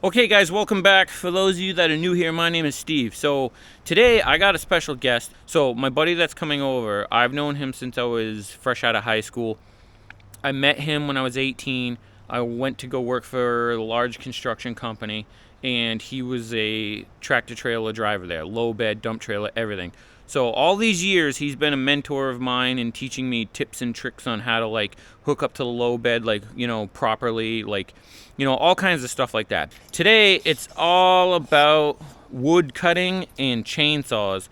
Okay guys, welcome back. For those of you that are new here, my name is Steve. So today I got a special guest. So my buddy that's coming over, I've known him since I was fresh out of high school. I met him when I was 18. I went to go work for a large construction company, and he was a tractor trailer driver there, low bed, dump trailer, everything. So all these years he's been a mentor of mine and teaching me tips and tricks on how to like hook up to the low bed, like, you know, properly, like, you know, all kinds of stuff like that. Today it's all about wood cutting and chainsaws.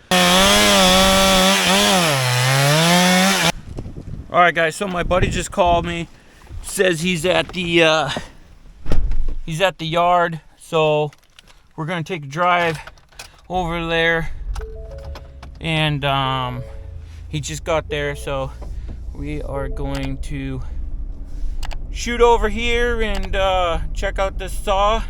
All right guys, so my buddy just called me, says he's at the yard, so we're gonna take a drive over there, and he just got there, so we are going to shoot over here and check out this saw.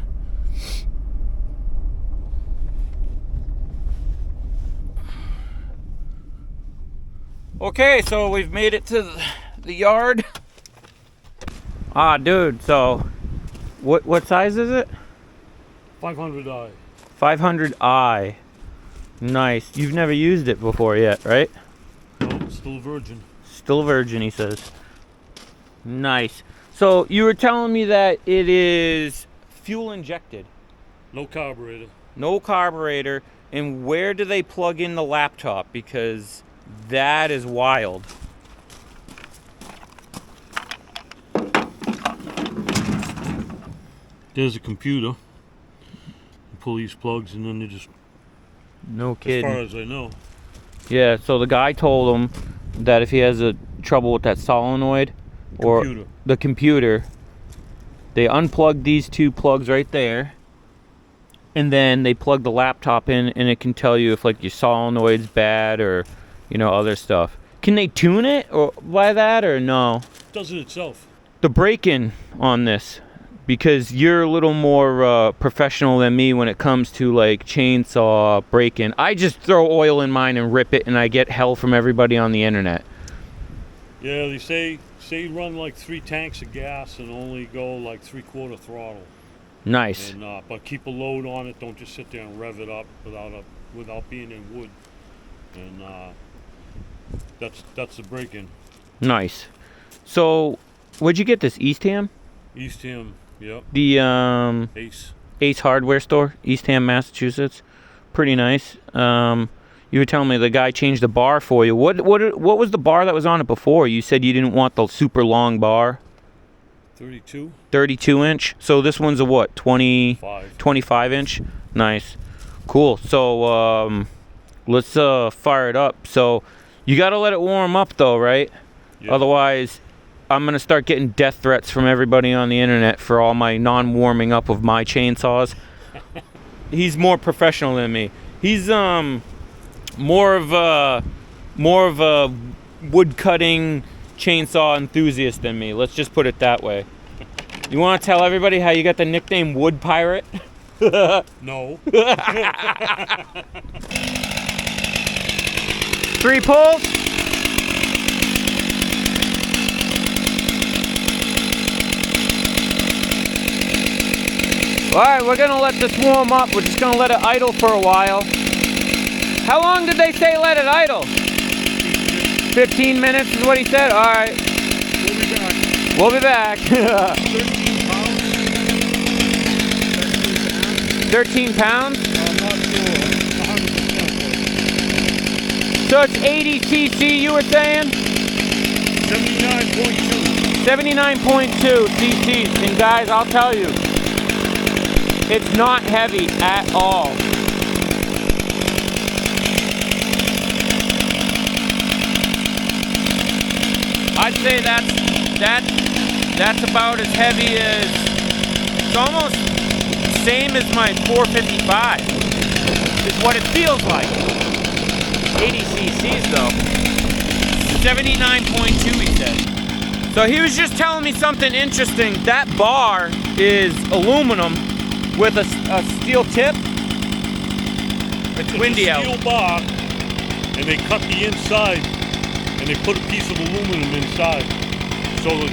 Okay, so we've made it to the yard. Ah, dude, so what size is it? 500i. 500i. Nice. You've never used it before yet, right? No, still a virgin. Still a virgin, he says. Nice. So you were telling me that it is fuel injected. No carburetor. No carburetor. And where do they plug in the laptop? Because that is wild. There's a computer. You pull these plugs and then they just... No kidding. As far as I know. Yeah, so the guy told him that if he has a trouble with that solenoid or the computer, they unplug these two plugs right there, and then they plug the laptop in, and it can tell you if like your solenoid's bad or, you know, other stuff. Can they tune it or by that or no? It does it itself. The break-in on this, because you're a little more professional than me when it comes to like chainsaw break-in. I just throw oil in mine and rip it, and I get hell from everybody on the internet. Yeah, they say run like 3 tanks of gas and only go like 3/4 throttle. Nice. And but keep a load on it. Don't just sit there and rev it up without being in wood. And that's the break-in. Nice. So, where'd you get this? Eastham? Eastham, yep. The Ace Hardware store, Eastham, Massachusetts. Pretty nice. You were telling me the guy changed the bar for you. What was the bar that was on it before? You said you didn't want the super long bar. 32. 32 inch. So this one's a what? 25 inch. Nice. Cool. So let's fire it up. So you got to let it warm up though, right? Yep. Otherwise I'm going to start getting death threats from everybody on the internet for all my non-warming up of my chainsaws. He's more professional than me. He's more of a wood cutting chainsaw enthusiast than me. Let's just put it that way. You want to tell everybody how you got the nickname Wood Pirate? No. 3 pulls. Alright, we're going to let this warm up. We're just going to let it idle for a while. How long did they say let it idle? 15 minutes is what he said? Alright. We'll be back. 13 pounds? I'm not sure. 100%. So it's 80 cc you were saying? 79.2. 79.2 cc's. And guys, I'll tell you, it's not heavy at all. I'd say that's about as heavy as, it's almost same as my 455 is what it feels like. 80 cc's though. 79.2 he said. So he was just telling me something interesting. That bar is aluminum with a steel tip. It's windy out. Steel bar, and they cut the inside, and they put a piece of aluminum inside. So that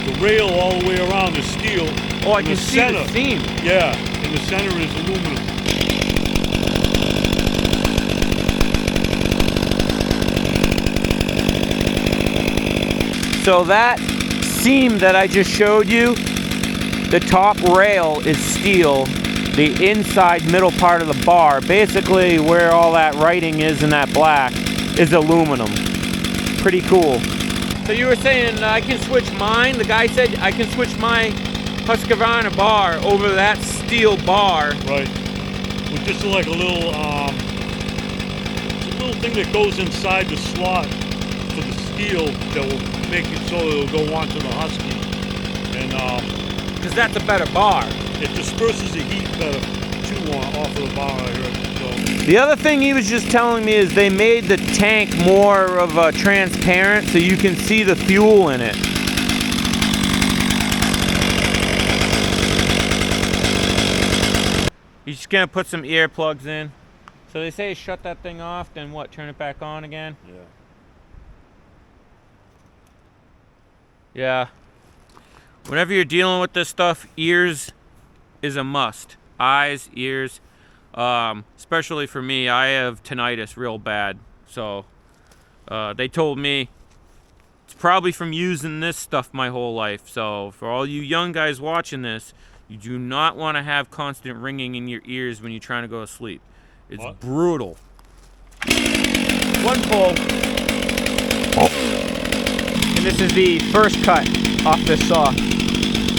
the rail all the way around is steel, Oh, I In can the see center. the seam. Yeah, in the center is aluminum. So that seam that I just showed you, the top rail is steel. The inside middle part of the bar, basically where all that writing is in that black, is aluminum. Pretty cool. So you were saying I can switch mine? The guy said I can switch my Husqvarna bar over that steel bar. Right. With just like a little, it's a little thing that goes inside the slot for the steel that will make it so it'll go onto the Husky. And Because that's a better bar. it disperses the heat better too off of the bar, I heard. So, The other thing he was just telling me is they made the tank more of a transparent so you can see the fuel in it. He's just gonna put some earplugs in. So they say shut that thing off, then what, turn it back on again? yeah. Yeah. Whenever you're dealing with this stuff, ears is a must. Eyes, ears. Especially for me, I have tinnitus real bad. So they told me it's probably from using this stuff my whole life. So for all you young guys watching this, you do not want to have constant ringing in your ears when you're trying to go to sleep. It's What? brutal. One pull. And this is the first cut off this saw.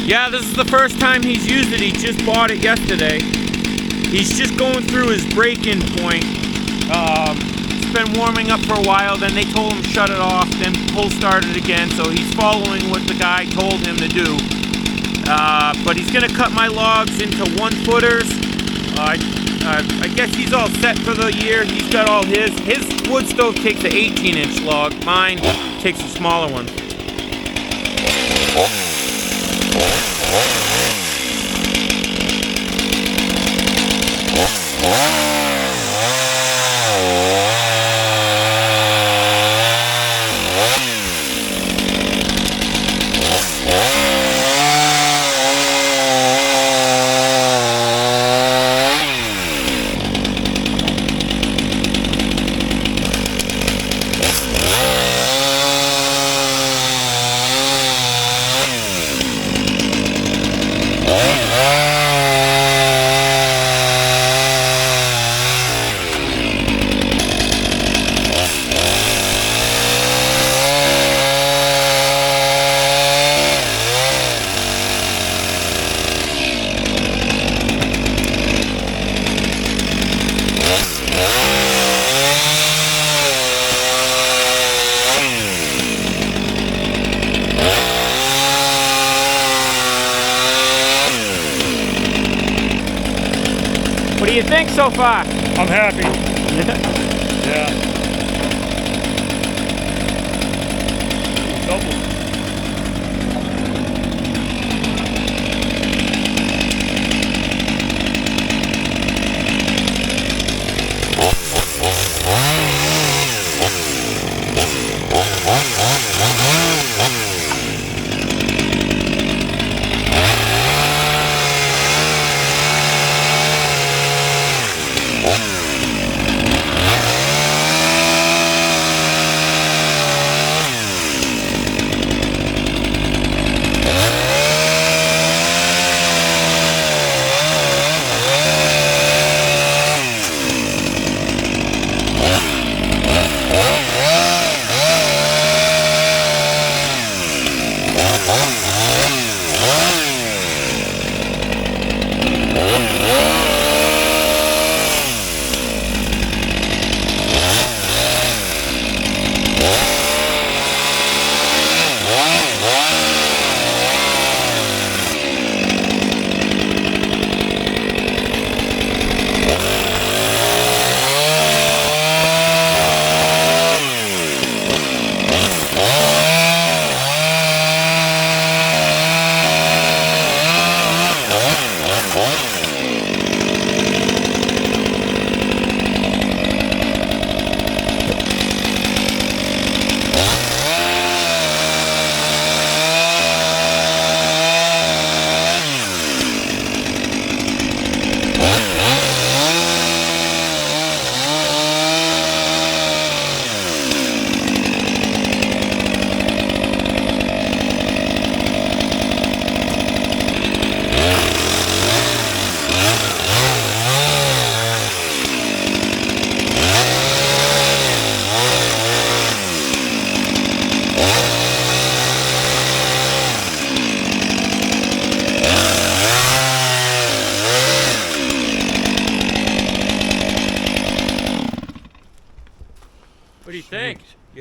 Yeah, this is the first time he's used it. He just bought it yesterday. He's just going through his break-in point. It's been warming up for a while, then they told him shut it off, then pull started again, so he's following what the guy told him to do. But he's gonna cut my logs into 1-footers. I guess he's all set for the year. He's got all his. His wood stove takes an 18-inch log. Mine takes a smaller one. What do you think so far? I'm happy. Yeah. Double.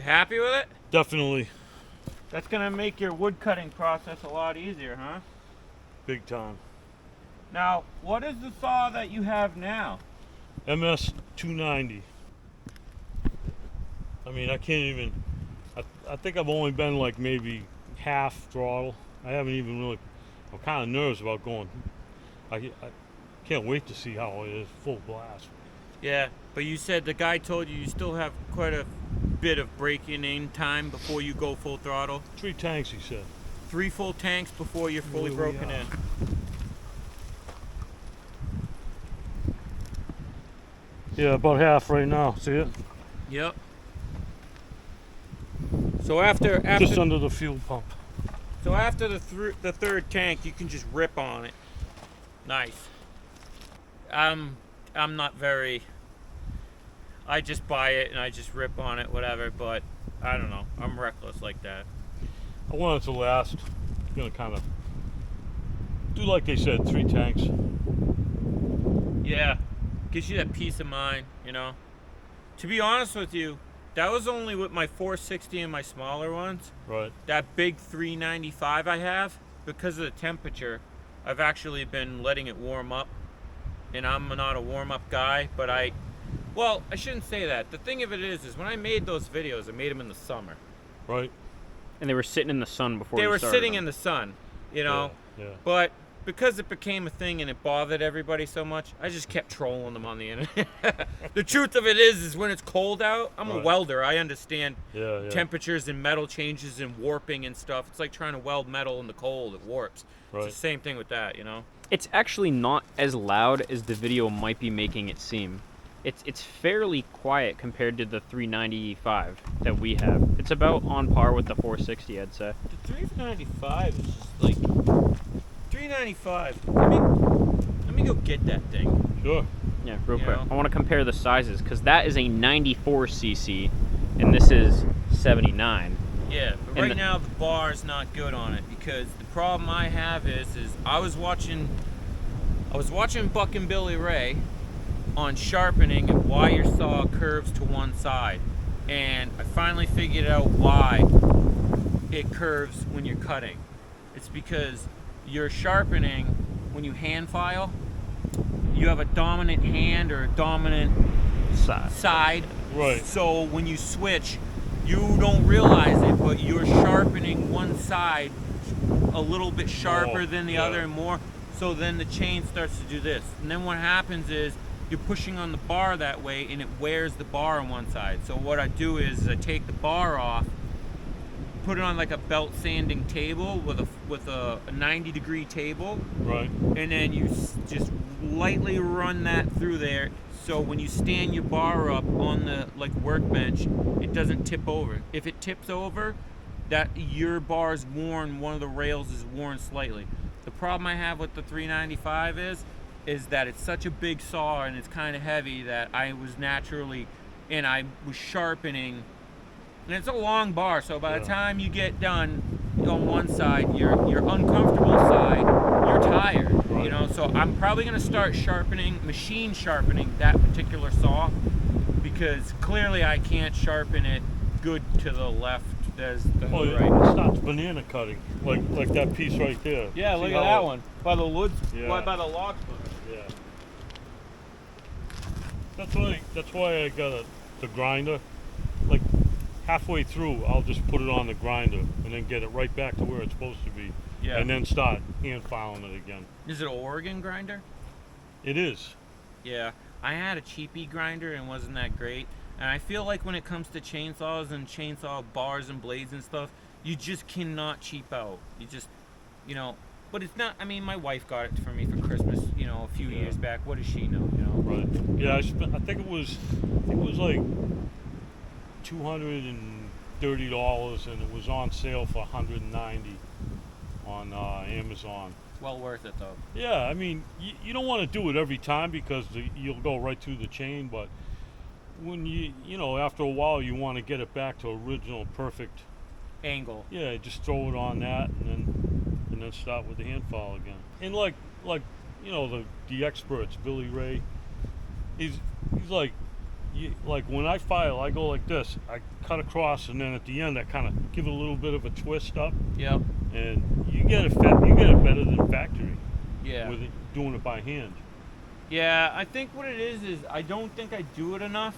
happy with it? Definitely. That's gonna make your wood cutting process a lot easier, huh? Big time. Now, what is the saw that you have now? MS 290. I mean, I can't even, I think I've only been like maybe half throttle. I haven't even really, I'm kind of nervous about going. I can't wait to see how it is full blast. Yeah, but you said the guy told you still have quite a bit of breaking in time before you go full throttle. 3 tanks, he said. 3 full tanks before you're fully broken in. Yeah, about half right now. See it? Yep. So after Just under the fuel pump. So after the third tank, you can just rip on it. Nice. I'm not very. I just buy it and I just rip on it, whatever. But I don't know. I'm reckless like that. I want it to last. I'm gonna kind of do like they said, 3 tanks. Yeah, gives you that peace of mind, you know. To be honest with you, that was only with my 460 and my smaller ones. Right. That big 395 I have, because of the temperature, I've actually been letting it warm up. And I'm not a warm-up guy, but well, I shouldn't say that. The thing of it is when I made those videos, I made them in the summer. Right. And they were sitting in the sun before They you were started sitting them. in the sun, you know. Yeah. But because it became a thing and it bothered everybody so much, I just kept trolling them on the internet. The truth of it is when it's cold out, I'm a Right. welder. I understand Yeah. temperatures and metal changes and warping and stuff. It's like trying to weld metal in the cold. It warps. Right. It's the same thing with that, you know. It's actually not as loud as the video might be making it seem. It's fairly quiet compared to the 395 that we have. It's about on par with the 460, I'd say. The 395 is just like 395. Let me go get that thing. Sure. Yeah, real You quick. know? I want to compare the sizes because that is a 94cc and this is 79. Yeah, but And right now the bar is not good on it because the problem I have is I was watching Buck and Billy Ray on sharpening and why your saw curves to one side, and I finally figured out why it curves when you're cutting. It's because you're sharpening when you hand file. You have a dominant hand or a dominant side. Right. So when you switch, you don't realize it, but you're sharpening one side a little bit sharper More, than the yeah. other and more. So then the chain starts to do this. And then what happens is you're pushing on the bar that way and it wears the bar on one side. So what I do is I take the bar off, put it on like a belt sanding table with a 90-degree table. Right. And then you just lightly run that through there, so when you stand your bar up on the workbench, it doesn't tip over. If it tips over, that your bar's worn, one of the rails is worn slightly. The problem I have with the 395 is that it's such a big saw and it's kind of heavy that I was sharpening. And it's a long bar, so by the time you get done on one side, your uncomfortable side, you're tired, you know. So I'm probably gonna start machine sharpening that particular saw, because clearly I can't sharpen it good to the left as the Oh, right. it starts banana cutting, like that piece right there. Yeah, See look how at that it- one by the woods, Yeah. by the log split. Yeah. That's why I got the grinder. Like halfway through, I'll just put it on the grinder and then get it right back to where it's supposed to be. Yeah. And then start hand filing it again. Is it an Oregon grinder? It is. Yeah, I had a cheapy grinder and wasn't that great. And I feel like when it comes to chainsaws and chainsaw bars and blades and stuff, you just cannot cheap out. You just, you know, but it's not, I mean, my wife got it for me for Christmas, you know, a few Yeah. years back. What does she know, you know? Right. Yeah, I think it was like $230 and it was on sale for $190 on Amazon. Well worth it though. Yeah, I mean, you don't want to do it every time because you'll go right through the chain, but when you know, after a while you want to get it back to original perfect Angle. Yeah, just throw it on that and then start with the hand file again. And like you know, the experts, Billy Ray, he's like, like when I file, I go like this. I cut across, and then at the end, I kind of give it a little bit of a twist up. Yep. And you get it better than factory. Yeah. With it, doing it by hand. Yeah, I think what it is I don't think I do it enough.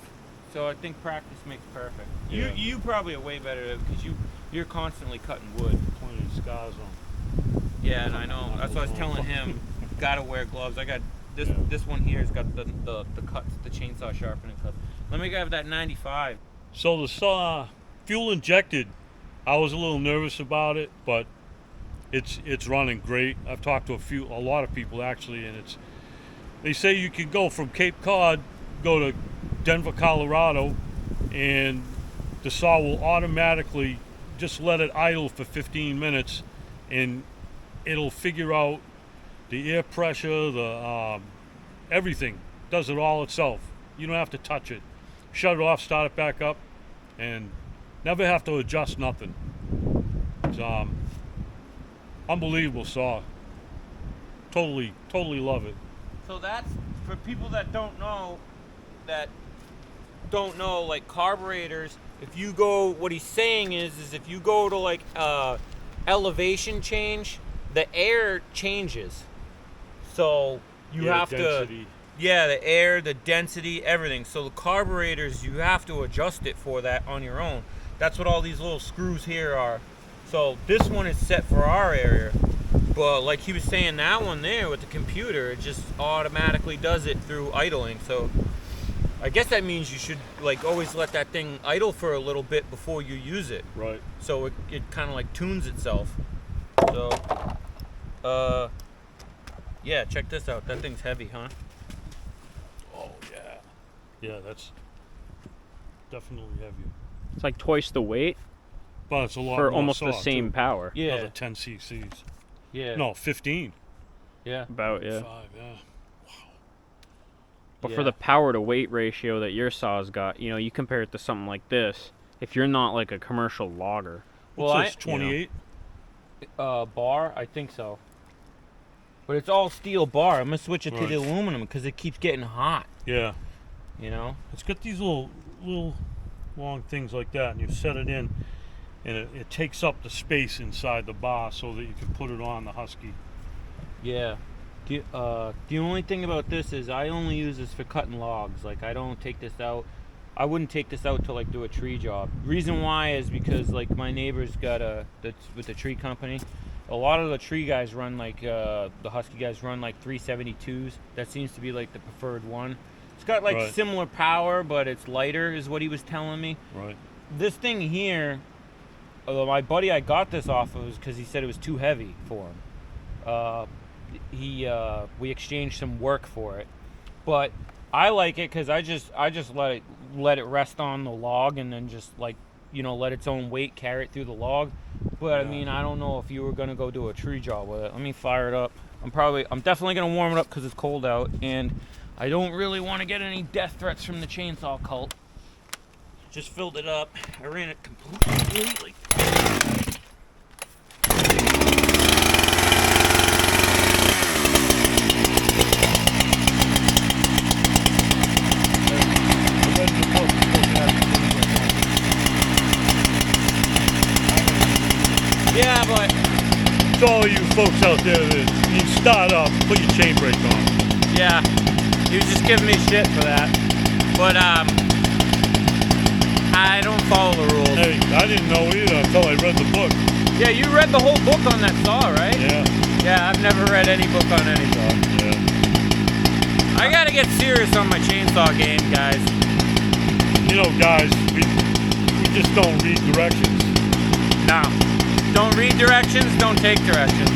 So I think practice makes perfect. Yeah. You probably are way better at it because you're constantly cutting wood. Plenty of scars on. Yeah, and I know. That's what I was telling him. Gotta wear gloves. I got this one here has got the cuts, the chainsaw sharpening cuts. Let me grab that 95. So the fuel injected, I was a little nervous about it, but it's running great. I've talked to a lot of people actually, and they say you can go from Cape Cod, go to Denver, Colorado, and the saw will automatically just let it idle for 15 minutes, and it'll figure out the air pressure, the everything. Does it all itself. You don't have to touch it. Shut it off, start it back up, and never have to adjust nothing. It's unbelievable saw. Totally love it. So that's for people that don't know, like carburetors. If you go, what he's saying is if you go to like elevation change, the air changes. So you have density. the air, the density, everything. So the carburetors, you have to adjust it for that on your own. That's what all these little screws here are. So this one is set for our area. But like he was saying, that one there with the computer, it just automatically does it through idling. So I guess that means you should like always let that thing idle for a little bit before you use it. Right. So it kind of like tunes itself. So, yeah, check this out. That thing's heavy, huh? Oh yeah. Yeah, that's definitely heavy. It's like twice the weight But it's a lot for more almost the saw, same too. power. Yeah. Another 10 cc's. Yeah. No, 15. Yeah. About, yeah. 5, yeah. But Yeah. for the power to weight ratio that your saw's got, you know, you compare it to something like this. If you're not like a commercial logger, Well, What's this, 28? Bar, I think so. But it's all steel bar. I'm gonna switch it to Right. the aluminum because it keeps getting hot. Yeah. You know. It's got these little long things like that, and you set it in, and it takes up the space inside the bar so that you can put it on the Husky. Yeah. The only thing about this is I only use this for cutting logs. Like I don't take this out. I wouldn't take this out to like do a tree job. Reason why is because like my neighbor's got with the tree company. A lot of the tree guys run like the Husky guys run like 372s. That seems to be like the preferred one. It's got like Right. similar power, but it's lighter, is what he was telling me. Right. This thing here, my buddy I got this off of was because he said it was too heavy for him. We exchanged some work for it, but I like it because I just let it rest on the log and then just like let its own weight carry it through the log. But I Yeah. mean, I don't know if you were gonna go do a tree job with it. Let me fire it up. I'm definitely gonna warm it up because it's cold out, and I don't really want to get any death threats from the chainsaw cult. Just filled it up. I ran it completely. Yeah, but To all you folks out there that you start up, put your chain brake on. yeah, he was just giving me shit for that. But I don't follow the rules. Hey, I didn't know either until I read the book. Yeah, you read the whole book on that saw, right? Yeah. Yeah, I've never read any book on any saw. Yeah. I gotta get serious on my chainsaw game, guys. You know, guys, we just don't read directions. No. Don't read directions, don't take directions.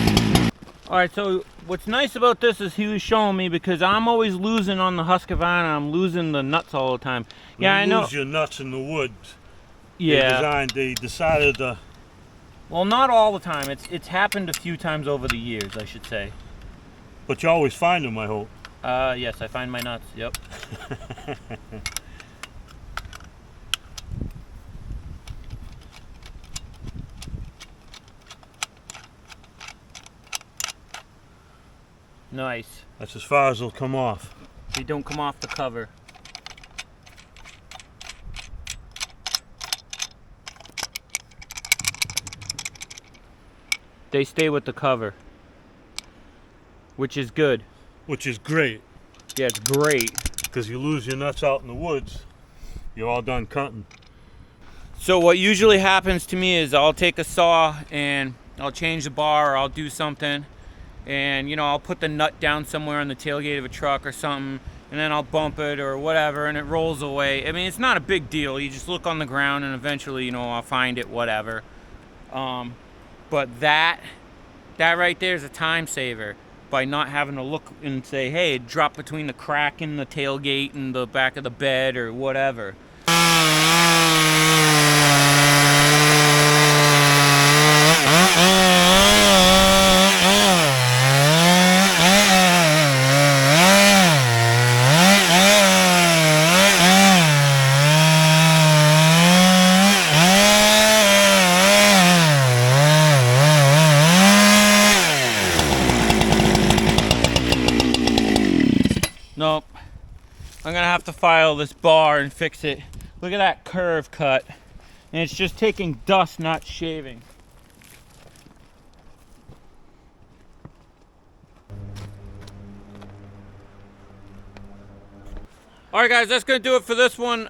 Alright, so what's nice about this is he was showing me, because I'm always losing on the Husqvarna, I'm losing the nuts all the time. Yeah, I You know. lose your nuts in the woods. Yeah. They decided to. Well, not all the time. It's happened a few times over the years, I should say. But you always find them, I hope. Yes, I find my nuts. Yep. Nice. That's as far as they'll come off. They don't come off the cover. they stay with the cover, which is good. which is great. Yeah, it's great. Because you lose your nuts out in the woods, you're all done cutting. So what usually happens to me is I'll take a saw and I'll change the bar, or I'll do something, and you know, I'll put the nut down somewhere on the tailgate of a truck or something, and then I'll bump it or whatever, and it rolls away. I mean, it's not a big deal. You just look on the ground and eventually, you know, I'll find it, whatever. But that right there is a time saver, by not having to look and say, hey, it dropped between the crack in the tailgate and the back of the bed or whatever. Nope. I'm gonna have to file this bar and fix it. Look at that curve cut. And it's just taking dust, not shaving. Alright guys, that's gonna do it for this one.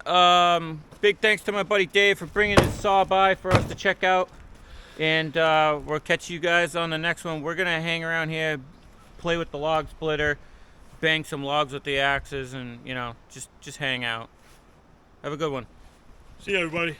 Big thanks to my buddy Dave for bringing his saw by for us to check out. And we'll catch you guys on the next one. We're gonna hang around here, play with the log splitter, bang some logs with the axes, and you know, just hang out. Have a good one. See you, everybody.